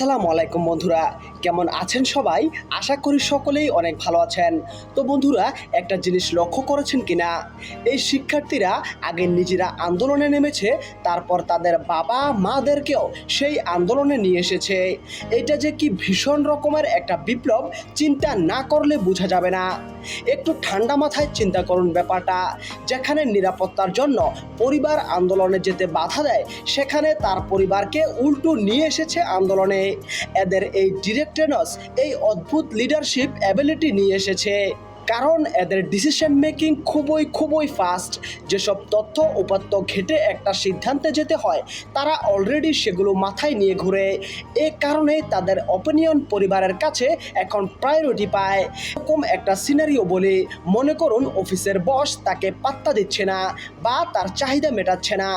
আসসালামু আলাইকুম বন্ধুরা, কেমন আছেন সবাই? আশা করি সকলেই অনেক ভালো আছেন। তো বন্ধুরা, একটা জিনিস লক্ষ্য করেছেন কিনা, এই শিক্ষার্থীরা আগে নিজেরা আন্দোলনে নেমেছে, তারপর তাদের বাবা মাদেরকেও সেই আন্দোলনে নিয়ে এসেছে। এটা যে কি ভীষণ রকমের একটা বিপ্লব, চিন্তা না করলে বোঝা যাবে না। একটু ঠান্ডা মাথায় চিন্তা করুন ব্যাপারটা। যেখানে নিরাপত্তার জন্য পরিবার আন্দোলনে যেতে বাধা দেয়, সেখানে তার পরিবারকে উল্টো নিয়ে এসেছে আন্দোলনে। এদের এই ডিরেক্টনেস, এই অদ্ভুত লিডারশিপ অ্যাবিলিটি নিয়ে এসেছে। কারণ এদের ডিসিশন মেকিং খুবই ফাস্ট। যেসব তথ্য উপাত্ত ঘেটে একটা সিদ্ধান্তে যেতে হয়, তারা অলরেডি সেগুলো মাথায় নিয়ে ঘুরে। এ কারণে তাদের অপিনিয়ন পরিবারের কাছে এখন প্রায়োরিটি পায়। এরকম একটা সিনারিও বলি, মনে করুন অফিসের বস তাকে পাত্তা দিচ্ছে না বা তার চাহিদা মেটাচ্ছে না।